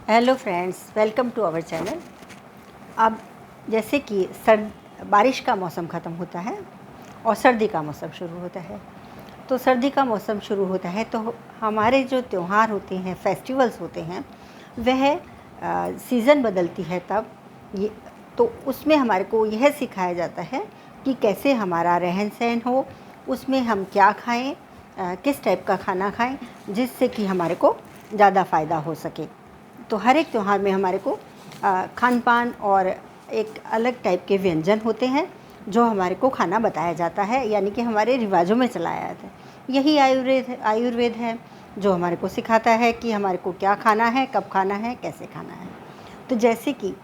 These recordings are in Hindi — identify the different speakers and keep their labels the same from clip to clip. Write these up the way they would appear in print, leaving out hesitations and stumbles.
Speaker 1: Hello friends, welcome to our channel. अब जैसे कि बारिश का मौसम ख़त्म होता है और सर्दी का मौसम शुरू होता है। तो सर्दी का मौसम शुरू होता है तो हमारे जो त्यौहार होते हैं, फेस्टिवल्स होते हैं, वह सीज़न बदलती है तब ये तो उसमें हमारे को यह सिखाया जाता है कि कैसे हमारा रहन सहन हो, उसमें हम क्या खाएं, किस टाइप का खाना खाएं जिससे कि हमारे को ज़्यादा फ़ायदा हो सके। तो हर एक त्यौहार में हमारे को खान पान और एक अलग टाइप के व्यंजन होते हैं जो हमारे को खाना बताया जाता है, यानी कि हमारे रिवाजों में चलाया जाता है। यही आयुर्वेद है जो हमारे को सिखाता है कि हमारे को क्या खाना है, कब खाना है, कैसे खाना है। तो जैसे कि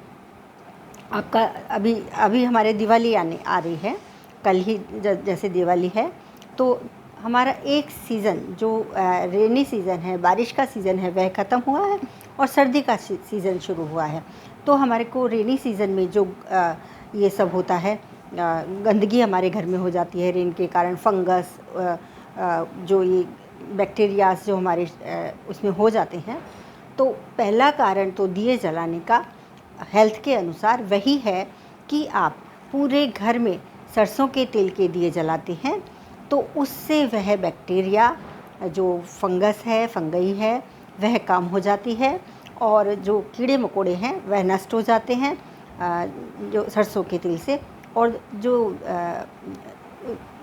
Speaker 1: आपका अभी अभी हमारे दिवाली आ रही है, कल ही जैसे दिवाली है, तो हमारा एक सीज़न जो रेनी सीज़न है, बारिश का सीज़न है, वह ख़त्म हुआ है और सर्दी का सीज़न शुरू हुआ है। तो हमारे को रेनी सीज़न में जो ये सब होता है, गंदगी हमारे घर में हो जाती है रेन के कारण, फंगस, जो ये बैक्टीरियाज जो हमारे उसमें हो जाते हैं। तो पहला कारण तो दिए जलाने का हेल्थ के अनुसार वही है कि आप पूरे घर में सरसों के तेल के दिए जलाते हैं तो उससे वह बैक्टीरिया जो फंगस है, फंगई है, वह कम हो जाती है और जो कीड़े मकोड़े हैं वह नष्ट हो जाते हैं जो सरसों के तेल से। और जो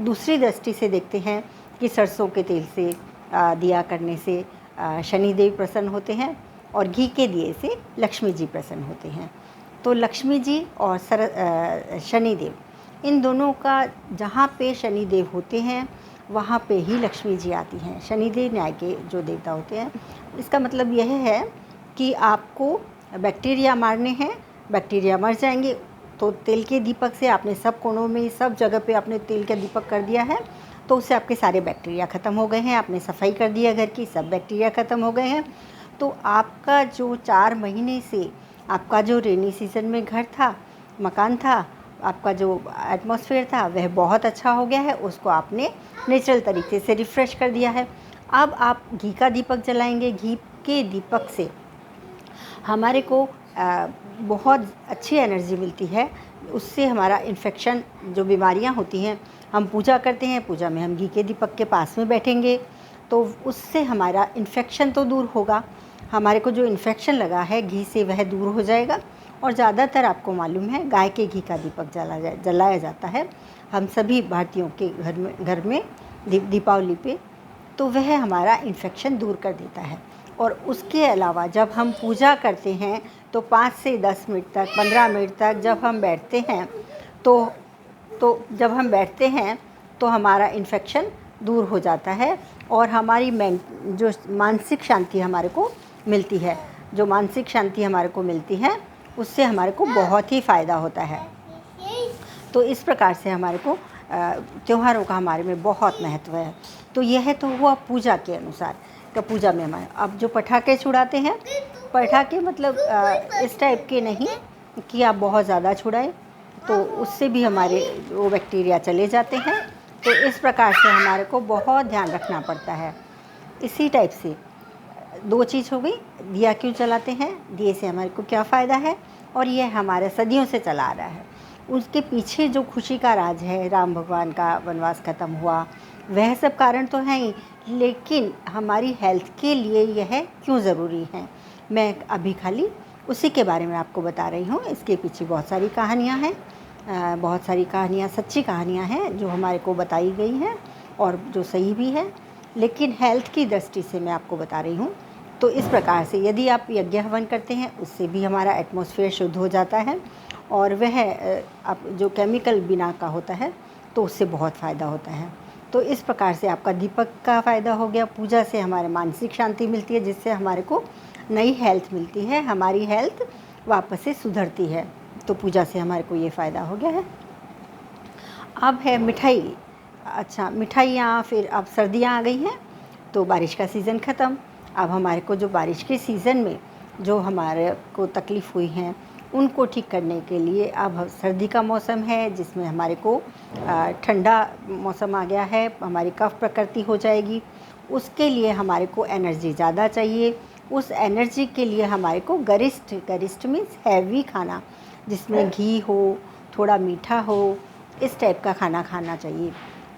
Speaker 1: दूसरी दृष्टि से देखते हैं कि सरसों के तेल से दिया करने से शनिदेव प्रसन्न होते हैं और घी के दिए से लक्ष्मी जी प्रसन्न होते हैं। तो लक्ष्मी जी और शनिदेव, इन दोनों का जहाँ पे शनिदेव होते हैं वहाँ पे ही लक्ष्मी जी आती हैं। शनिदेव न्याय के जो देवता होते हैं। इसका मतलब यह है कि आपको बैक्टीरिया मारने हैं, बैक्टीरिया मर जाएंगे। तो तेल के दीपक से आपने सब कोनों में, सब जगह पे आपने तेल का दीपक कर दिया है तो उससे आपके सारे बैक्टीरिया ख़त्म हो गए हैं। आपने सफाई कर दिया घर की, सब बैक्टीरिया ख़त्म हो गए हैं। तो आपका जो 4 महीने से आपका जो रेनी सीज़न में घर था, मकान था, आपका जो एटमॉस्फेयर था वह बहुत अच्छा हो गया है। उसको आपने नेचुरल तरीके से रिफ़्रेश कर दिया है। अब आप घी का दीपक जलाएंगे। घी के दीपक से हमारे को बहुत अच्छी एनर्जी मिलती है। उससे हमारा इन्फेक्शन, जो बीमारियां होती हैं, हम पूजा करते हैं, पूजा में हम घी के दीपक के पास में बैठेंगे तो उससे हमारा इन्फेक्शन तो दूर होगा। हमारे को जो इन्फेक्शन लगा है घी से वह दूर हो जाएगा। और ज़्यादातर आपको मालूम है गाय के घी का दीपक जलाया जाता है हम सभी भारतीयों के घर में दीपावली पे। तो वह हमारा इन्फेक्शन दूर कर देता है। और उसके अलावा जब हम पूजा करते हैं तो 5 से 10 मिनट तक, 15 मिनट तक जब हम बैठते हैं जब हम बैठते हैं तो हमारा इन्फेक्शन दूर हो जाता है और हमारी जो मानसिक शांति हमारे को मिलती है, जो मानसिक शांति हमारे को मिलती है उससे हमारे को बहुत ही फ़ायदा होता है। तो इस प्रकार से हमारे को त्योहारों का हमारे में बहुत महत्व है। तो यह तो हुआ पूजा के अनुसार का। पूजा में हमारे अब जो पटाखे छुड़ाते हैं, पटाखे मतलब इस टाइप के नहीं कि आप बहुत ज़्यादा छुड़ाएं, तो उससे भी हमारे वो बैक्टीरिया चले जाते हैं। तो इस प्रकार से हमारे को बहुत ध्यान रखना पड़ता है। इसी टाइप से 2 चीज़ हो गई, दिया क्यों जलाते हैं, दिए से हमारे को क्या फ़ायदा है, और यह हमारे सदियों से चला आ रहा है। उसके पीछे जो खुशी का राज है, राम भगवान का वनवास ख़त्म हुआ, वह सब कारण तो हैं ही, लेकिन हमारी हेल्थ के लिए यह क्यों ज़रूरी है, मैं अभी खाली उसी के बारे में आपको बता रही हूँ। इसके पीछे बहुत सारी कहानियाँ हैं, बहुत सारी कहानियाँ, सच्ची कहानियाँ हैं जो हमारे को बताई गई हैं और जो सही भी है, लेकिन हेल्थ की दृष्टि से मैं आपको बता रही हूँ। तो इस प्रकार से यदि आप यज्ञ हवन करते हैं उससे भी हमारा एटमॉस्फेयर शुद्ध हो जाता है और वह आप जो केमिकल बिना का होता है तो उससे बहुत फ़ायदा होता है। तो इस प्रकार से आपका दीपक का फ़ायदा हो गया। पूजा से हमारे मानसिक शांति मिलती है जिससे हमारे को नई हेल्थ मिलती है, हमारी हेल्थ वापस से सुधरती है। तो पूजा से हमारे को ये फ़ायदा हो गया है। अब है मिठाई। अच्छा, मिठाइयाँ, फिर अब सर्दियाँ आ गई हैं तो बारिश का सीज़न ख़त्म। अब हमारे को जो बारिश के सीज़न में जो हमारे को तकलीफ़ हुई हैं उनको ठीक करने के लिए अब सर्दी का मौसम है जिसमें हमारे को ठंडा मौसम आ गया है, हमारी कफ प्रकृति हो जाएगी। उसके लिए हमारे को एनर्जी ज़्यादा चाहिए, उस एनर्जी के लिए हमारे को गरिष्ठ, गरिष्ठ मीन्स हैवी खाना, जिसमें घी हो, थोड़ा मीठा हो, इस टाइप का खाना खाना चाहिए।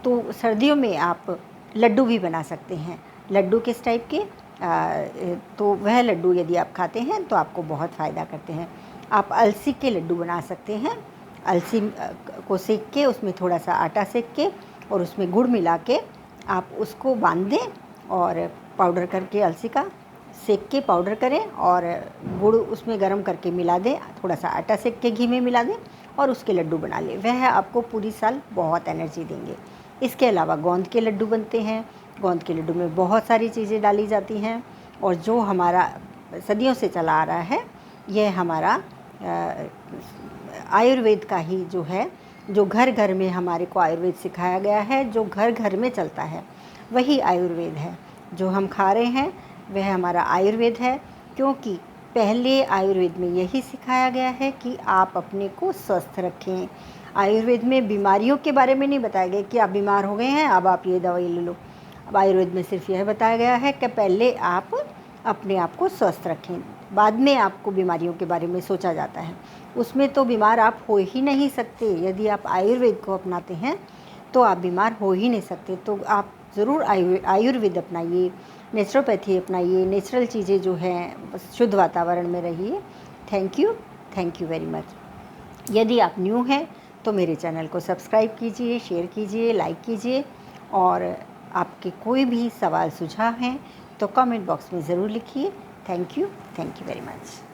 Speaker 1: तो सर्दियों में आप लड्डू भी बना सकते हैं। लड्डू किस टाइप के? तो वह लड्डू यदि आप खाते हैं तो आपको बहुत फ़ायदा करते हैं। आप अलसी के लड्डू बना सकते हैं। अलसी को सेक के, उसमें थोड़ा सा आटा सेक के और उसमें गुड़ मिला के आप उसको बांध दें और पाउडर करके अलसी का सेक के पाउडर करें और गुड़ उसमें गरम करके मिला दें, थोड़ा सा आटा सेक के घी में मिला दें और उसके लड्डू बना लें। वह आपको पूरी साल बहुत एनर्जी देंगे। इसके अलावा गोंद के लड्डू बनते हैं। गोंद के लड्डू में बहुत सारी चीज़ें डाली जाती हैं और जो हमारा सदियों से चला आ रहा है, यह हमारा आयुर्वेद का ही जो है, जो घर घर में हमारे को आयुर्वेद सिखाया गया है, जो घर घर में चलता है, वही आयुर्वेद है। जो हम खा रहे हैं वह हमारा आयुर्वेद है, क्योंकि पहले आयुर्वेद में यही सिखाया गया है कि आप अपने को स्वस्थ रखें। आयुर्वेद में बीमारियों के बारे में नहीं बताया गया कि आप बीमार हो गए हैं अब आप ये दवाई ले लो। अब आयुर्वेद में सिर्फ यह बताया गया है कि पहले आप अपने आप को स्वस्थ रखें, बाद में आपको बीमारियों के बारे में सोचा जाता है। उसमें तो बीमार आप हो ही नहीं सकते। यदि आप आयुर्वेद को अपनाते हैं तो आप बीमार हो ही नहीं सकते। तो आप ज़रूर आयुर्वेद अपनाइए, नेचुरोपैथी अपनाइए, नेचुरल चीज़ें जो हैं, शुद्ध वातावरण में रहिए। Thank you very much. यदि आप न्यू हैं तो मेरे चैनल को सब्सक्राइब कीजिए, शेयर कीजिए, लाइक कीजिए और आपके कोई भी सवाल सुझाव हैं तो कमेंट बॉक्स में ज़रूर लिखिए। Thank you very much.